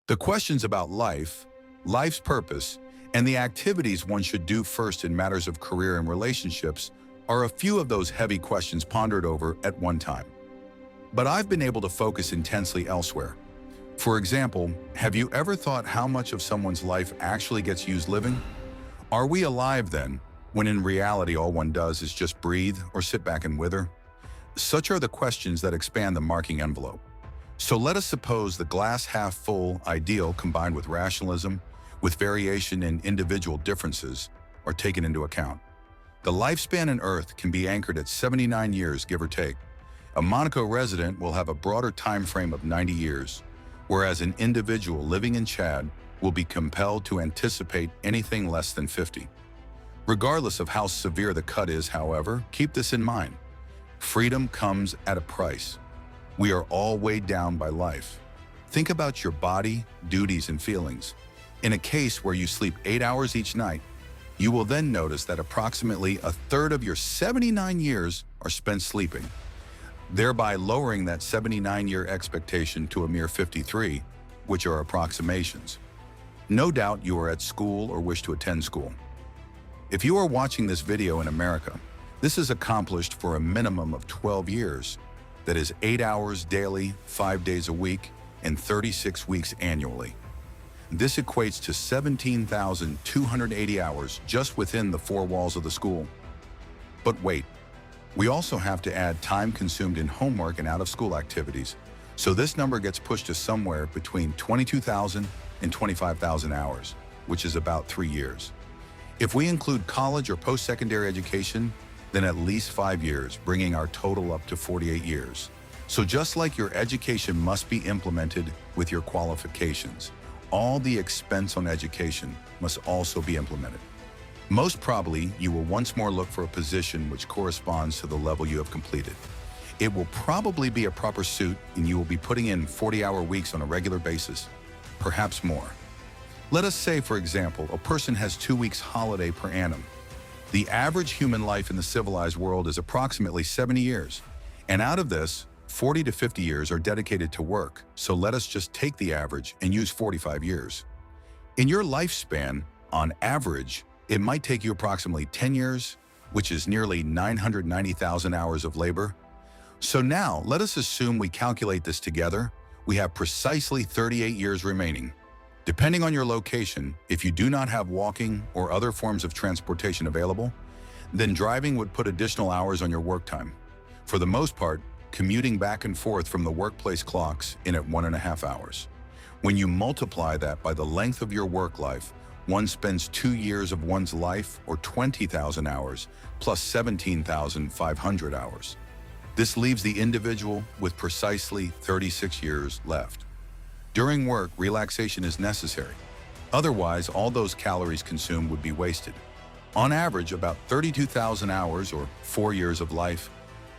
The questions about life, life's purpose, and the activities one should do first in matters of career and relationships are a few of those heavy questions pondered over at one time. But I've been able to focus intensely elsewhere. For example, have you ever thought how much of someone's life actually gets used living? Are we alive then, when in reality all one does is just breathe or sit back and wither? Such are the questions that expand the marking envelope. So let us suppose the glass half full ideal combined with rationalism, with variation in individual differences, are taken into account. The lifespan on Earth can be anchored at 79 years, give or take. A Monaco resident will have a broader time frame of 90 years, whereas an individual living in Chad will be compelled to anticipate anything less than 50. Regardless of how severe the cut is, however, keep this in mind. Freedom comes at a price. We are all weighed down by life. Think about your body, duties, and feelings. In a case where you sleep 8 hours each night, you will then notice that approximately a third of your 79 years are spent sleeping, thereby lowering that 79-year expectation to a mere 53, which are approximations. No doubt you are at school or wish to attend school. If you are watching this video in America, this is accomplished for a minimum of 12 years. That is 8 hours daily, 5 days a week, and 36 weeks annually. This equates to 17,280 hours just within the four walls of the school. But wait, we also have to add time consumed in homework and out-of-school activities, so this number gets pushed to somewhere between 22,000 and 25,000 hours, which is about 3 years. If we include college or post-secondary education, then at least 5 years, bringing our total up to 48 years. So just like your education must be implemented with your qualifications, all the expense on education must also be implemented. Most probably, you will once more look for a position which corresponds to the level you have completed. It will probably be a proper suit, and you will be putting in 40-hour weeks on a regular basis, perhaps more. Let us say, for example, a person has 2 weeks holiday per annum. The average human life in the civilized world is approximately 70 years, and out of this, 40 to 50 years are dedicated to work, so let us just take the average and use 45 years. In your lifespan, on average, it might take you approximately 10 years, which is nearly 990,000 hours of labor. So now, let us assume we calculate this together. We have precisely 38 years remaining. Depending on your location, if you do not have walking or other forms of transportation available, then driving would put additional hours on your work time. For the most part, commuting back and forth from the workplace clocks in at 1.5 hours. When you multiply that by the length of your work life, one spends 2 years of one's life, or 20,000 hours, plus 17,500 hours. This leaves the individual with precisely 36 years left. During work, relaxation is necessary. Otherwise, all those calories consumed would be wasted. On average, about 32,000 hours, or 4 years of life,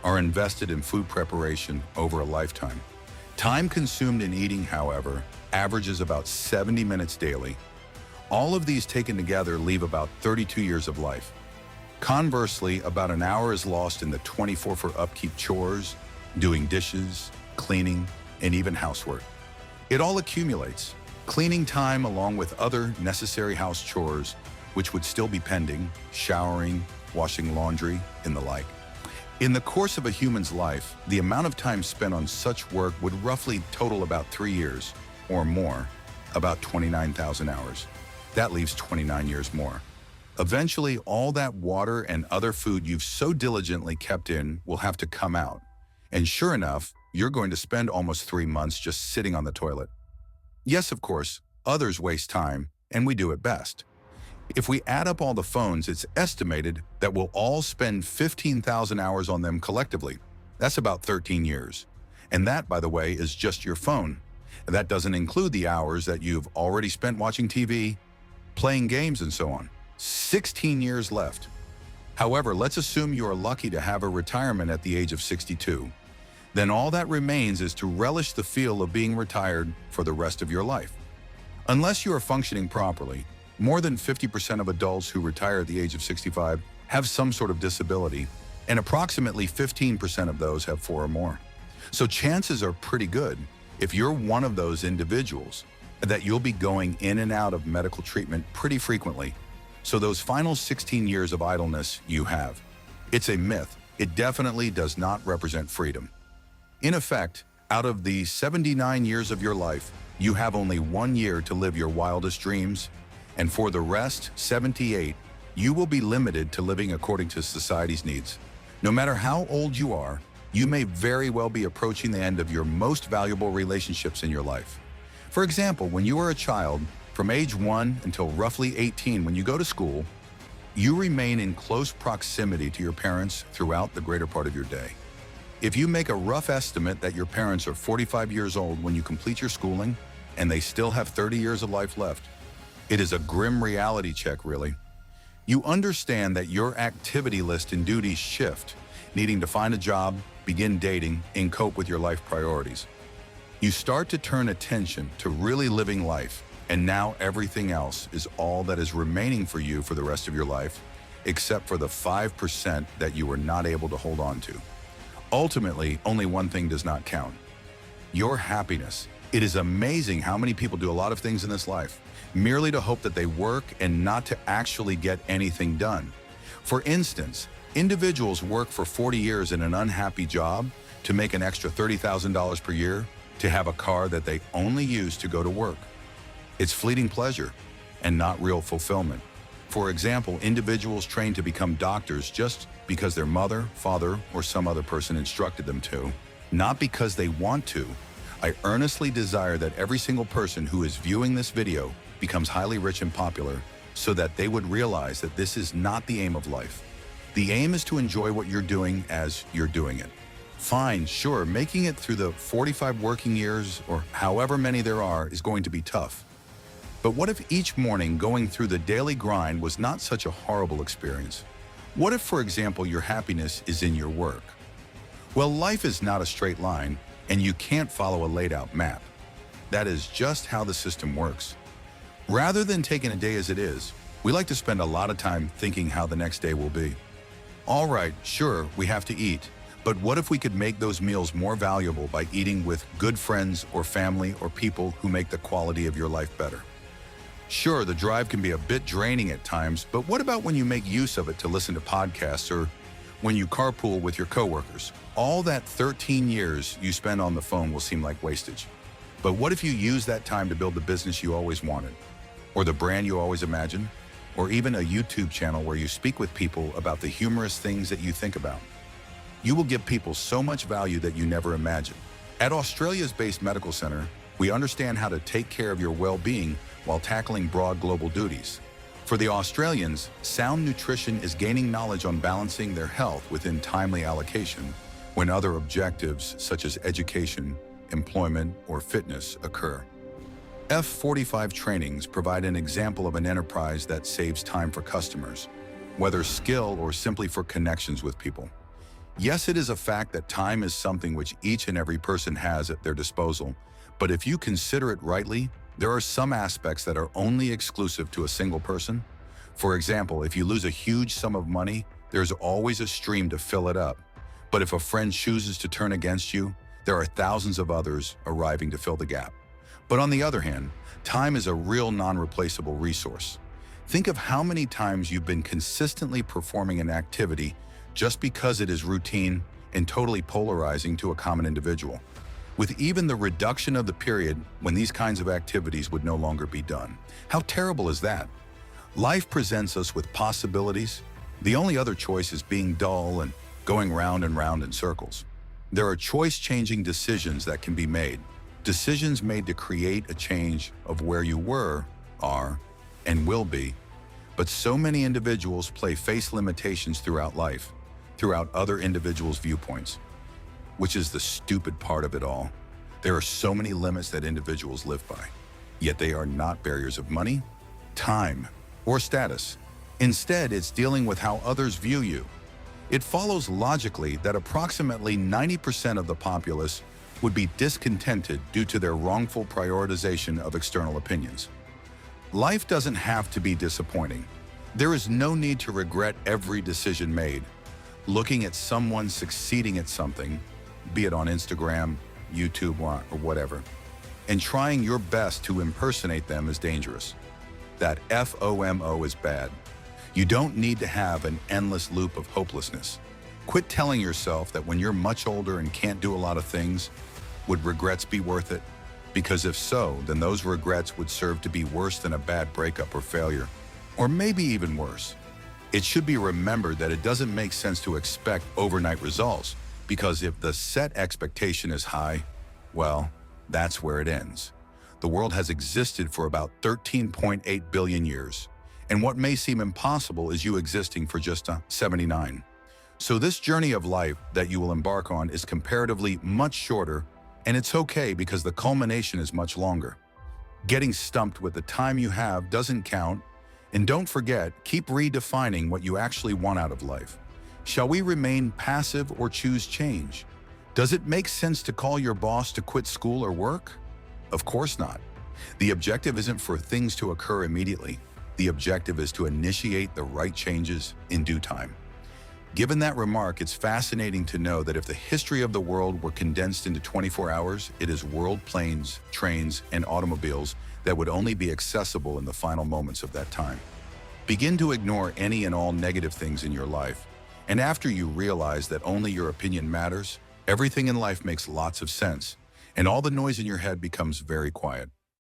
are invested in food preparation over a lifetime. Time consumed in eating, however, averages about 70 minutes daily. All of these taken together leave about 32 years of life. Conversely, about an hour is lost in the 24 for upkeep chores, doing dishes, cleaning, and even housework. It all accumulates, cleaning time along with other necessary house chores, which would still be pending, showering, washing laundry, and the like. In the course of a human's life, the amount of time spent on such work would roughly total about 3 years, or more, about 29,000 hours. That leaves 29 years more. Eventually, all that water and other food you've so diligently kept in will have to come out. And sure enough, you're going to spend almost 3 months just sitting on the toilet. Yes, of course, others waste time, and we do it best. If we add up all the phones, it's estimated that we'll all spend 15,000 hours on them collectively. That's about 13 years. And that, by the way, is just your phone. And that doesn't include the hours that you've already spent watching TV, playing games, and so on. 16 years left. However, let's assume you are lucky to have a retirement at the age of 62. Then all that remains is to relish the feel of being retired for the rest of your life. Unless you are functioning properly, more than 50% of adults who retire at the age of 65 have some sort of disability, and approximately 15% of those have 4 or more. So chances are pretty good, if you're one of those individuals, that you'll be going in and out of medical treatment pretty frequently. So those final 16 years of idleness you have, it's a myth. It definitely does not represent freedom. In effect, out of the 79 years of your life, you have only 1 year to live your wildest dreams, and for the rest, 78, you will be limited to living according to society's needs. No matter how old you are, you may very well be approaching the end of your most valuable relationships in your life. For example, when you are a child, from age 1 until roughly 18 when you go to school, you remain in close proximity to your parents throughout the greater part of your day. If you make a rough estimate that your parents are 45 years old when you complete your schooling, and they still have 30 years of life left, it is a grim reality check, really. You understand that your activity list and duties shift, needing to find a job, begin dating, and cope with your life priorities. You start to turn attention to really living life, and now everything else is all that is remaining for you for the rest of your life, except for the 5% that you were not able to hold on to. Ultimately, only one thing does not count: your happiness. It is amazing how many people do a lot of things in this life, merely to hope that they work and not to actually get anything done. For instance, individuals work for 40 years in an unhappy job to make an extra $30,000 per year, to have a car that they only use to go to work. It's fleeting pleasure and not real fulfillment. For example, individuals train to become doctors just because their mother, father, or some other person instructed them to, not because they want to. I earnestly desire that every single person who is viewing this video becomes highly rich and popular, so that they would realize that this is not the aim of life. The aim is to enjoy what you're doing as you're doing it. Fine, sure, making it through the 45 working years, or however many there are, is going to be tough. But what if each morning going through the daily grind was not such a horrible experience? What if, for example, your happiness is in your work? Well, life is not a straight line, and you can't follow a laid-out map. That is just how the system works. Rather than taking a day as it is, we like to spend a lot of time thinking how the next day will be. All right, sure, we have to eat, but what if we could make those meals more valuable by eating with good friends or family or people who make the quality of your life better? Sure, the drive can be a bit draining at times, but what about when you make use of it to listen to podcasts, or when you carpool with your coworkers? All that 13 years you spend on the phone will seem like wastage. But what if you use that time to build the business you always wanted, or the brand you always imagined, or even a YouTube channel where you speak with people about the humorous things that you think about? You will give people so much value that you never imagined. At Australia's Base Medical Center, we understand how to take care of your well-being while tackling broad global duties. For the Australians, sound nutrition is gaining knowledge on balancing their health within timely allocation when other objectives such as education, employment, or fitness occur. F45 trainings provide an example of an enterprise that saves time for customers, whether skill or simply for connections with people. Yes, it is a fact that time is something which each and every person has at their disposal, but if you consider it rightly, there are some aspects that are only exclusive to a single person. For example, if you lose a huge sum of money, there's always a stream to fill it up. But if a friend chooses to turn against you, there are thousands of others arriving to fill the gap. But on the other hand, time is a real non-replaceable resource. Think of how many times you've been consistently performing an activity just because it is routine and totally polarizing to a common individual, with even the reduction of the period when these kinds of activities would no longer be done. How terrible is that? Life presents us with possibilities. The only other choice is being dull and going round and round in circles. There are choice-changing decisions that can be made, decisions made to create a change of where you were, are, and will be. But so many individuals face limitations throughout life, throughout other individuals' viewpoints, which is the stupid part of it all. There are so many limits that individuals live by, yet they are not barriers of money, time, or status. Instead, it's dealing with how others view you. It follows logically that approximately 90% of the populace would be discontented due to their wrongful prioritization of external opinions. Life doesn't have to be disappointing. There is no need to regret every decision made. Looking at someone succeeding at something, be it on Instagram, YouTube, or whatever, and trying your best to impersonate them is dangerous. That FOMO is bad. You don't need to have an endless loop of hopelessness. Quit telling yourself that when you're much older and can't do a lot of things, would regrets be worth it? Because if so, then those regrets would serve to be worse than a bad breakup or failure, or maybe even worse. It should be remembered that it doesn't make sense to expect overnight results, because if the set expectation is high, well, that's where it ends. The world has existed for about 13.8 billion years, and what may seem impossible is you existing for just 79. So this journey of life that you will embark on is comparatively much shorter, and it's okay because the culmination is much longer. Getting stumped with the time you have doesn't count, and don't forget, keep redefining what you actually want out of life. Shall we remain passive or choose change? Does it make sense to call your boss to quit school or work? Of course not. The objective isn't for things to occur immediately. The objective is to initiate the right changes in due time. Given that remark, it's fascinating to know that if the history of the world were condensed into 24 hours, it is world planes, trains, and automobiles that would only be accessible in the final moments of that time. Begin to ignore any and all negative things in your life, and after you realize that only your opinion matters, everything in life makes lots of sense, and all the noise in your head becomes very quiet.